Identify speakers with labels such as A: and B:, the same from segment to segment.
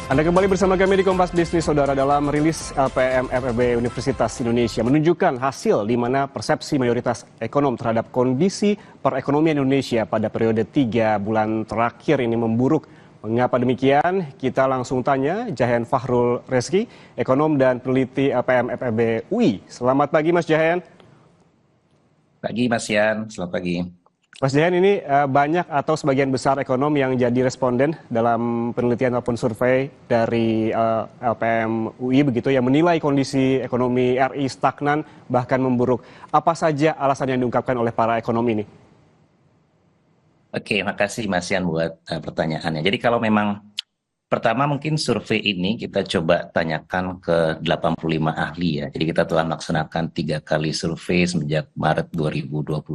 A: Anda kembali bersama kami di Kompas Bisnis, Saudara. Dalam rilis LPM FEB Universitas Indonesia menunjukkan hasil di mana persepsi mayoritas ekonom terhadap kondisi perekonomian Indonesia pada periode 3 bulan terakhir ini memburuk. Mengapa demikian? Kita langsung tanya Jahen Fahrul Rezki, ekonom dan peneliti LPM FEB UI. Selamat pagi Mas Jahen.
B: Pagi Mas Yan, selamat pagi.
A: Mas Jahen, ini banyak atau sebagian besar ekonom yang jadi responden dalam penelitian ataupun survei dari LPM UI begitu yang menilai kondisi ekonomi RI stagnan bahkan memburuk. Apa saja alasan yang diungkapkan oleh para ekonom ini?
B: Oke, makasih Mas Yan buat pertanyaannya. Jadi kalau memang pertama mungkin survei ini kita coba tanyakan ke 85 ahli ya. Jadi kita telah melaksanakan 3 kali survei semenjak Maret 2025,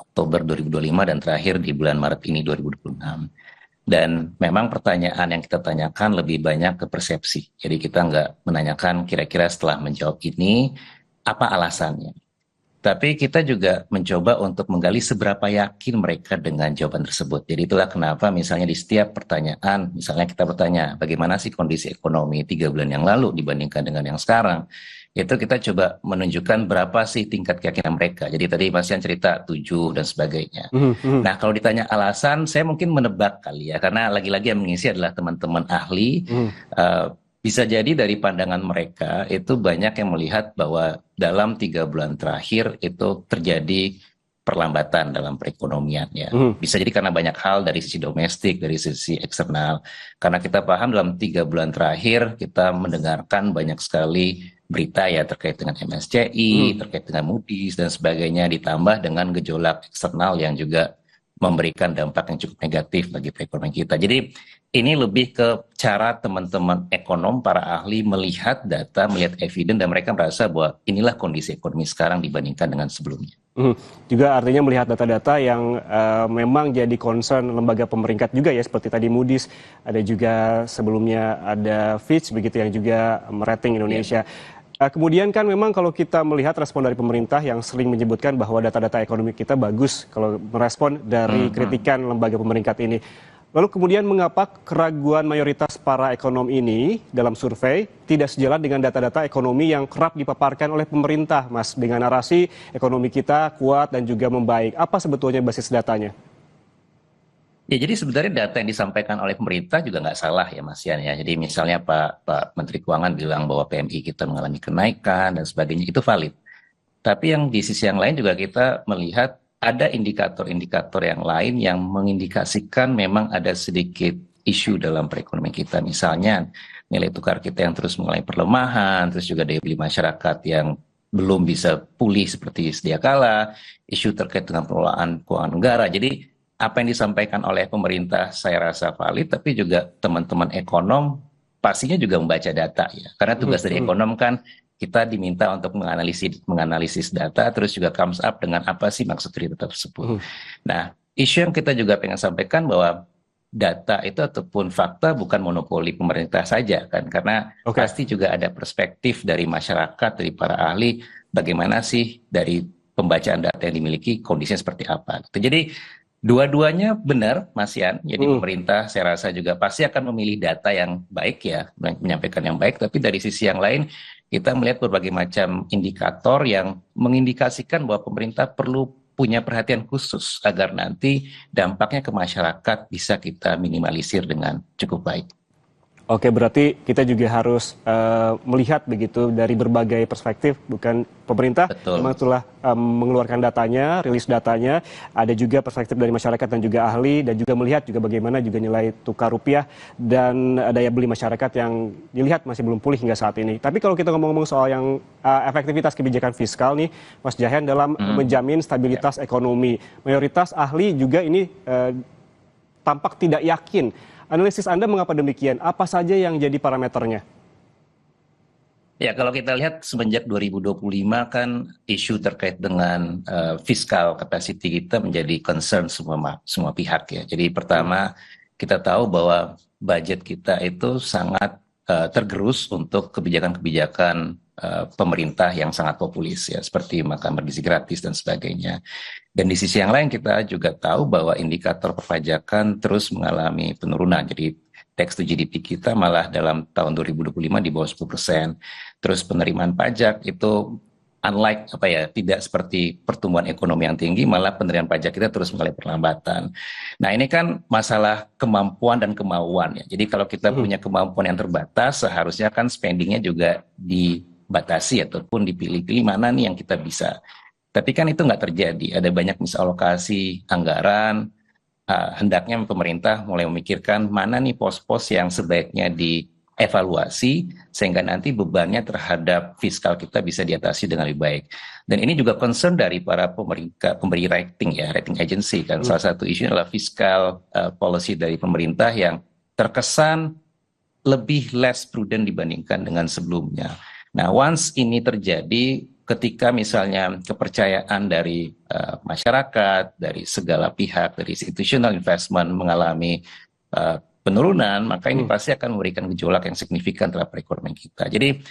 B: Oktober 2025 dan terakhir di bulan Maret ini 2026. Dan memang pertanyaan yang kita tanyakan lebih banyak ke persepsi. Jadi kita nggak menanyakan kira-kira setelah menjawab ini apa alasannya. Tapi kita juga mencoba untuk menggali seberapa yakin mereka dengan jawaban tersebut. Jadi itulah kenapa misalnya di setiap pertanyaan, misalnya kita bertanya bagaimana sih kondisi ekonomi 3 bulan yang lalu dibandingkan dengan yang sekarang. Itu kita coba menunjukkan berapa sih tingkat keyakinan mereka. Jadi tadi Mas Yan cerita 7 dan sebagainya. Nah kalau ditanya alasan, saya mungkin menebak kali ya. Karena lagi-lagi yang mengisi adalah teman-teman ahli. Bisa jadi dari pandangan mereka itu banyak yang melihat bahwa dalam 3 bulan terakhir itu terjadi perlambatan dalam perekonomian ya. Bisa jadi karena banyak hal dari sisi domestik, dari sisi eksternal. Karena kita paham dalam 3 bulan terakhir kita mendengarkan banyak sekali berita ya terkait dengan MSCI, terkait dengan Moody's dan sebagainya, ditambah dengan gejolak eksternal yang juga memberikan dampak yang cukup negatif bagi perekonomian kita. Jadi ini lebih ke cara teman-teman ekonom, para ahli melihat data, melihat evidence, dan mereka merasa bahwa inilah kondisi ekonomi sekarang dibandingkan dengan sebelumnya.
A: Juga artinya melihat data-data yang memang jadi concern lembaga pemeringkat juga ya, seperti tadi Moody's, ada juga sebelumnya ada Fitch begitu yang juga merating Indonesia. Kemudian kan memang kalau kita melihat respon dari pemerintah yang sering menyebutkan bahwa data-data ekonomi kita bagus kalau merespon dari kritikan lembaga pemeringkat ini. Lalu kemudian mengapa keraguan mayoritas para ekonom ini dalam survei tidak sejalan dengan data-data ekonomi yang kerap dipaparkan oleh pemerintah, Mas, dengan narasi ekonomi kita kuat dan juga membaik. Apa sebetulnya basis datanya?
B: Ya, jadi sebenarnya data yang disampaikan oleh pemerintah juga nggak salah ya Mas Yan ya. Jadi misalnya Pak Menteri Keuangan bilang bahwa PMI kita mengalami kenaikan dan sebagainya, itu valid. Tapi yang di sisi yang lain juga kita melihat ada indikator-indikator yang lain yang mengindikasikan memang ada sedikit isu dalam perekonomian kita. Misalnya nilai tukar kita yang terus mengalami perlemahan, terus juga daya beli masyarakat yang belum bisa pulih seperti sedia kala, isu terkait dengan pengelolaan keuangan negara. Jadi apa yang disampaikan oleh pemerintah saya rasa valid, tapi juga teman-teman ekonom pastinya juga membaca data ya. Karena tugas dari ekonom kan kita diminta untuk menganalisis data, terus juga comes up dengan apa sih maksud dari data tersebut. Nah, isu yang kita juga pengen sampaikan bahwa data itu ataupun fakta bukan monopoli pemerintah saja kan, karena pasti juga ada perspektif dari masyarakat, dari para ahli, bagaimana sih dari pembacaan data yang dimiliki kondisinya seperti apa. Jadi dua-duanya benar, Mas Yan. Jadi pemerintah saya rasa juga pasti akan memilih data yang baik ya, menyampaikan yang baik. Tapi dari sisi yang lain, kita melihat berbagai macam indikator yang mengindikasikan bahwa pemerintah perlu punya perhatian khusus agar nanti dampaknya ke masyarakat bisa kita minimalisir dengan cukup baik.
A: Oke, berarti kita juga harus melihat begitu dari berbagai perspektif, bukan pemerintah memang telah mengeluarkan datanya, rilis datanya, ada juga perspektif dari masyarakat dan juga ahli, dan juga melihat juga bagaimana juga nilai tukar rupiah dan daya beli masyarakat yang dilihat masih belum pulih hingga saat ini. Tapi kalau kita ngomong-ngomong soal yang efektivitas kebijakan fiskal nih, Mas Jahen, dalam menjamin stabilitas ekonomi, mayoritas ahli juga ini tampak tidak yakin. Analisis Anda mengapa demikian? Apa saja yang jadi parameternya?
B: Ya, kalau kita lihat semenjak 2025 kan isu terkait dengan fiskal capacity kita menjadi concern semua pihak ya. Jadi pertama kita tahu bahwa budget kita itu sangat tergerus untuk kebijakan-kebijakan pemerintah yang sangat populis ya, seperti makan bergizi gratis dan sebagainya. Dan di sisi yang lain kita juga tahu bahwa indikator perpajakan terus mengalami penurunan. Jadi tax to GDP kita malah dalam tahun 2025 di bawah 10%. Terus penerimaan pajak itu unlike tidak seperti pertumbuhan ekonomi yang tinggi, malah penerimaan pajak kita terus mengalami perlambatan. Nah, ini kan masalah kemampuan dan kemauan ya. Jadi kalau kita punya kemampuan yang terbatas, seharusnya kan spendingnya juga dibatasi ataupun dipilih-pilih mana nih yang kita bisa. Tapi kan itu nggak terjadi. Ada banyak misalokasi anggaran. Hendaknya pemerintah mulai memikirkan mana nih pos-pos yang sebaiknya dievaluasi sehingga nanti bebannya terhadap fiskal kita bisa diatasi dengan lebih baik. Dan ini juga concern dari para pemberi rating ya, rating agency kan. Salah satu isu adalah fiskal policy dari pemerintah yang terkesan lebih less prudent dibandingkan dengan sebelumnya. Nah, once ini terjadi, ketika misalnya kepercayaan dari masyarakat, dari segala pihak, dari institutional investment mengalami penurunan, maka ini pasti akan memberikan gejolak yang signifikan terhadap perekonomian kita. Jadi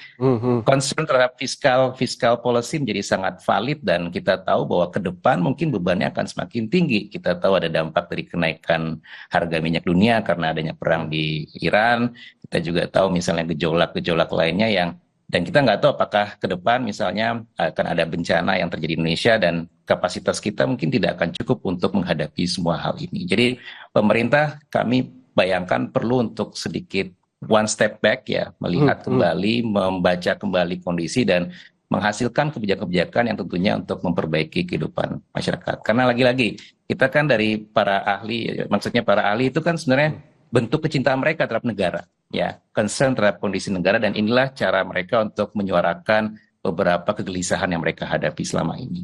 B: concern terhadap fiskal policy menjadi sangat valid dan kita tahu bahwa ke depan mungkin bebannya akan semakin tinggi. Kita tahu ada dampak dari kenaikan harga minyak dunia karena adanya perang di Iran. Kita juga tahu misalnya gejolak-gejolak lainnya yang dan kita nggak tahu apakah ke depan misalnya akan ada bencana yang terjadi di Indonesia dan kapasitas kita mungkin tidak akan cukup untuk menghadapi semua hal ini. Jadi pemerintah kami bayangkan perlu untuk sedikit one step back ya, melihat kembali, membaca kembali kondisi dan menghasilkan kebijakan-kebijakan yang tentunya untuk memperbaiki kehidupan masyarakat. Karena lagi-lagi kita kan dari para ahli, maksudnya para ahli itu kan sebenarnya bentuk kecintaan mereka terhadap negara. Ya, concern terhadap kondisi negara dan inilah cara mereka untuk menyuarakan beberapa kegelisahan yang mereka hadapi selama ini.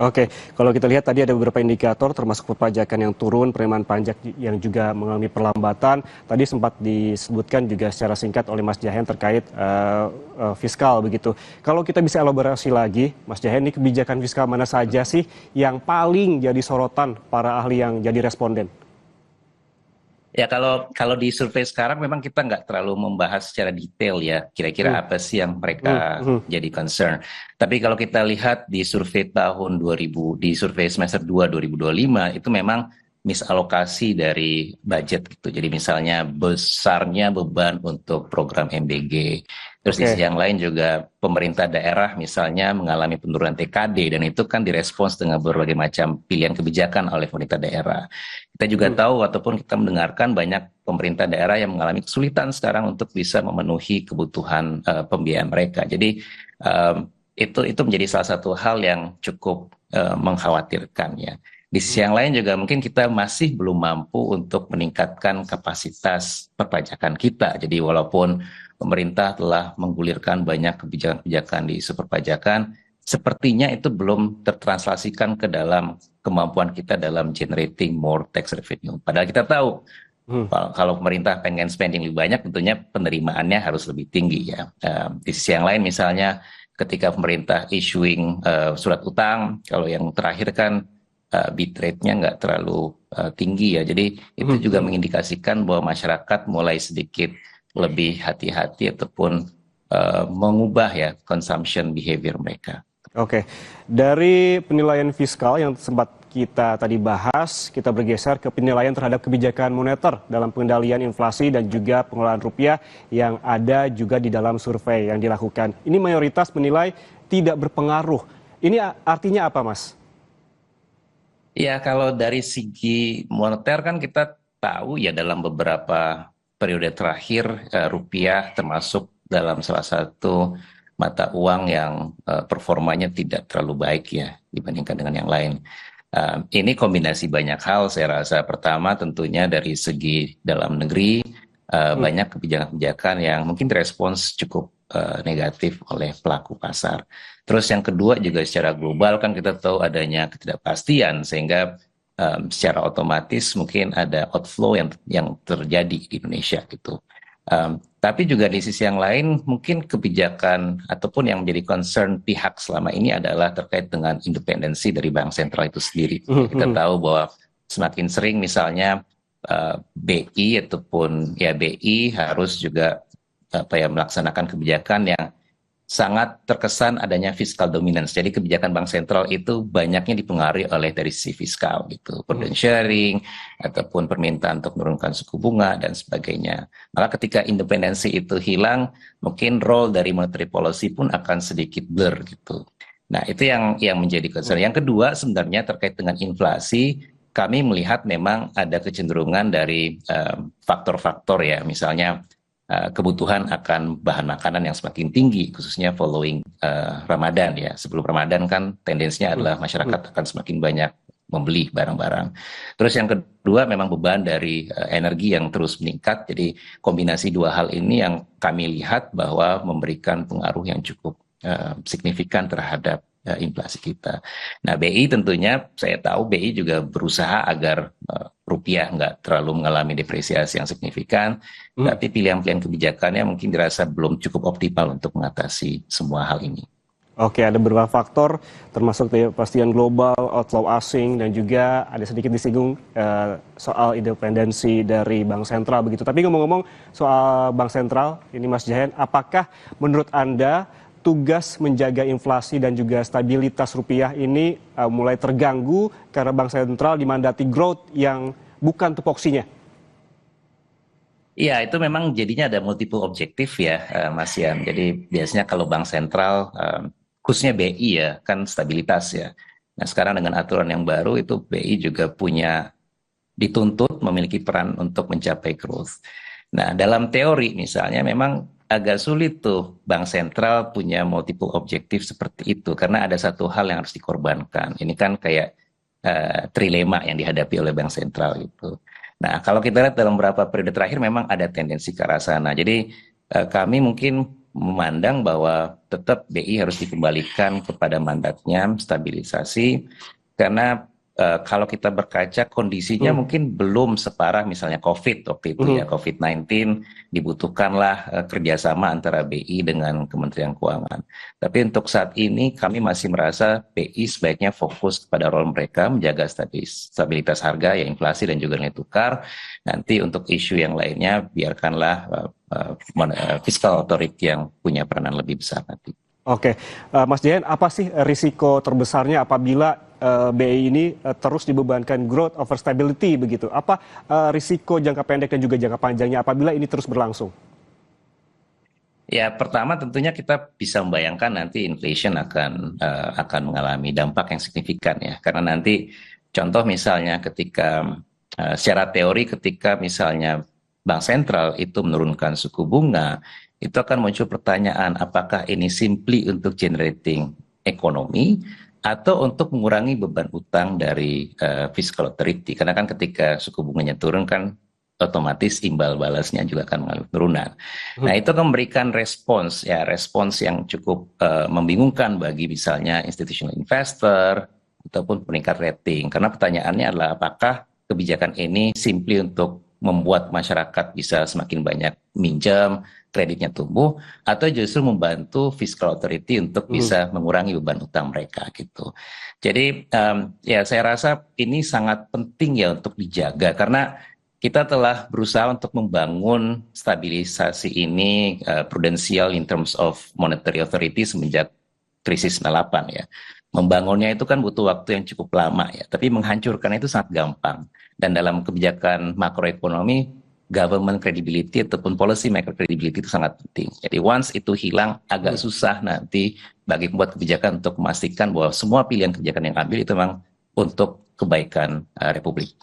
A: Oke, kalau kita lihat tadi ada beberapa indikator termasuk perpajakan yang turun, penerimaan pajak yang juga mengalami perlambatan. Tadi sempat disebutkan juga secara singkat oleh Mas Jahen terkait fiskal begitu. Kalau kita bisa elaborasi lagi, Mas Jahen, ini kebijakan fiskal mana saja sih yang paling jadi sorotan para ahli yang jadi responden?
B: Ya kalau di survei sekarang memang kita nggak terlalu membahas secara detail ya kira-kira apa sih yang mereka jadi concern. Tapi kalau kita lihat di survei tahun 2000 di survei semester 2 2025 itu memang misalokasi dari budget gitu. Jadi misalnya besarnya beban untuk program MBG. Terus di sisi yang lain juga pemerintah daerah misalnya mengalami penurunan TKD dan itu kan direspons dengan berbagai macam pilihan kebijakan oleh pemerintah daerah. Kita juga tahu ataupun kita mendengarkan banyak pemerintah daerah yang mengalami kesulitan sekarang untuk bisa memenuhi kebutuhan pembiayaan mereka. Jadi itu menjadi salah satu hal yang cukup mengkhawatirkan ya. Di sisi yang lain juga mungkin kita masih belum mampu untuk meningkatkan kapasitas perpajakan kita. Jadi walaupun pemerintah telah menggulirkan banyak kebijakan-kebijakan di isu perpajakan, sepertinya itu belum tertranslasikan ke dalam kemampuan kita dalam generating more tax revenue. Padahal kita tahu kalau pemerintah pengen spending lebih banyak, tentunya penerimaannya harus lebih tinggi ya. Di sisi yang lain misalnya ketika pemerintah issuing surat utang, kalau yang terakhir kan bit rate-nya nggak terlalu tinggi ya. Jadi itu juga mengindikasikan bahwa masyarakat mulai sedikit lebih hati-hati ataupun mengubah ya consumption behavior mereka.
A: Oke, dari penilaian fiskal yang sempat kita tadi bahas, kita bergeser ke penilaian terhadap kebijakan moneter dalam pengendalian inflasi dan juga pengelolaan rupiah yang ada juga di dalam survei yang dilakukan. Ini mayoritas menilai tidak berpengaruh. Ini artinya apa, Mas?
B: Ya, kalau dari segi moneter kan kita tahu ya dalam beberapa periode terakhir rupiah termasuk dalam salah satu mata uang yang performanya tidak terlalu baik ya dibandingkan dengan yang lain. Ini kombinasi banyak hal saya rasa. Pertama tentunya dari segi dalam negeri banyak kebijakan-kebijakan yang mungkin direspons cukup negatif oleh pelaku pasar. Terus yang kedua juga secara global kan kita tahu adanya ketidakpastian sehingga secara otomatis mungkin ada outflow yang terjadi di Indonesia gitu. Tapi juga di sisi yang lain mungkin kebijakan ataupun yang menjadi concern pihak selama ini adalah terkait dengan independensi dari bank sentral itu sendiri. Kita tahu bahwa semakin sering misalnya BI ataupun ya BI harus juga melaksanakan kebijakan yang sangat terkesan adanya fiscal dominance. Jadi kebijakan bank sentral itu banyaknya dipengaruhi oleh dari sisi fiskal gitu, burden sharing ataupun permintaan untuk menurunkan suku bunga dan sebagainya. Maka ketika independensi itu hilang, mungkin role dari monetary policy pun akan sedikit blur gitu. Nah, itu yang menjadi concern. Yang kedua sebenarnya terkait dengan inflasi, kami melihat memang ada kecenderungan dari faktor-faktor ya, misalnya kebutuhan akan bahan makanan yang semakin tinggi, khususnya following Ramadan ya. Sebelum Ramadan kan tendensinya adalah masyarakat akan semakin banyak membeli barang-barang. Terus yang kedua memang beban dari energi yang terus meningkat. Jadi kombinasi dua hal ini yang kami lihat bahwa memberikan pengaruh yang cukup signifikan terhadap inflasi kita. Nah, BI tentunya saya tahu BI juga berusaha agar rupiah nggak terlalu mengalami depresiasi yang signifikan, tapi pilihan-pilihan kebijakannya mungkin dirasa belum cukup optimal untuk mengatasi semua hal ini.
A: Oke, ada beberapa faktor termasuk kepastian global, outflow asing, dan juga ada sedikit disinggung soal independensi dari Bank Sentral begitu. Tapi ngomong-ngomong soal Bank Sentral, ini Mas Jahen, apakah menurut Anda tugas menjaga inflasi dan juga stabilitas rupiah ini mulai terganggu karena Bank Sentral dimandati growth yang bukan tupoksinya?
B: Iya, itu memang jadinya ada multiple objektif ya, Mas Yan. Jadi biasanya kalau Bank Sentral, khususnya BI ya, kan stabilitas ya. Nah, sekarang dengan aturan yang baru itu BI juga punya dituntut memiliki peran untuk mencapai growth. Nah, dalam teori misalnya memang agak sulit tuh Bank Sentral punya multiple objektif seperti itu karena ada satu hal yang harus dikorbankan. Ini kan kayak trilema yang dihadapi oleh Bank Sentral itu. Nah, kalau kita lihat dalam beberapa periode terakhir memang ada tendensi ke arah sana. Jadi kami mungkin memandang bahwa tetap BI harus dikembalikan kepada mandatnya stabilisasi karena kalau kita berkaca kondisinya mungkin belum separah misalnya COVID waktu itu ya, COVID-19 dibutuhkanlah kerjasama antara BI dengan Kementerian Keuangan. Tapi untuk saat ini kami masih merasa BI sebaiknya fokus kepada role mereka menjaga stabilitas harga ya, inflasi dan juga nilai tukar. Nanti untuk isu yang lainnya biarkanlah fiscal authority yang punya peranan lebih besar nanti.
A: Oke, Mas Jahen, apa sih risiko terbesarnya apabila BI ini terus dibebankan growth over stability begitu? Apa risiko jangka pendek dan juga jangka panjangnya apabila ini terus berlangsung?
B: Ya, pertama tentunya kita bisa membayangkan nanti inflation akan mengalami dampak yang signifikan ya, karena nanti contoh misalnya ketika secara teori ketika misalnya Bank Sentral itu menurunkan suku bunga, itu akan muncul pertanyaan apakah ini simply untuk generating ekonomi atau untuk mengurangi beban utang dari fiscal authority. Karena kan ketika suku bunganya turun kan otomatis imbal balasnya juga akan mengalami penurunan. Nah, itu akan memberikan respons yang cukup membingungkan bagi misalnya institutional investor ataupun peningkat rating. Karena pertanyaannya adalah apakah kebijakan ini simply untuk membuat masyarakat bisa semakin banyak minjam, kreditnya tumbuh, atau justru membantu fiscal authority untuk bisa mengurangi beban utang mereka gitu. Jadi ya saya rasa ini sangat penting ya untuk dijaga karena kita telah berusaha untuk membangun stabilisasi ini prudensial in terms of monetary authority semenjak krisis 98 ya. Membangunnya itu kan butuh waktu yang cukup lama ya, tapi menghancurkan itu sangat gampang. Dan dalam kebijakan makroekonomi, government credibility ataupun policy maker credibility itu sangat penting. Jadi once itu hilang, agak susah nanti bagi pembuat kebijakan untuk memastikan bahwa semua pilihan kebijakan yang ambil itu memang untuk kebaikan Republik.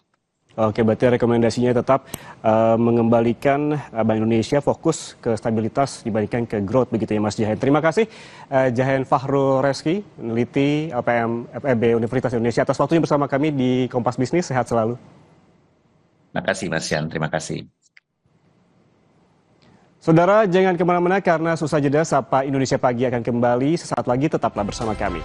A: Oke, berarti rekomendasinya tetap mengembalikan Bank Indonesia fokus ke stabilitas dibandingkan ke growth begitu ya Mas Jahen. Terima kasih Jahen Fahrul Reski, peneliti LPM FEB Universitas Indonesia atas waktunya bersama kami di Kompas Bisnis. Sehat selalu.
B: Terima kasih Mas Yan, terima kasih.
A: Saudara, jangan kemana-mana karena susah jeda Sapa Indonesia Pagi akan kembali sesaat lagi, tetaplah bersama kami.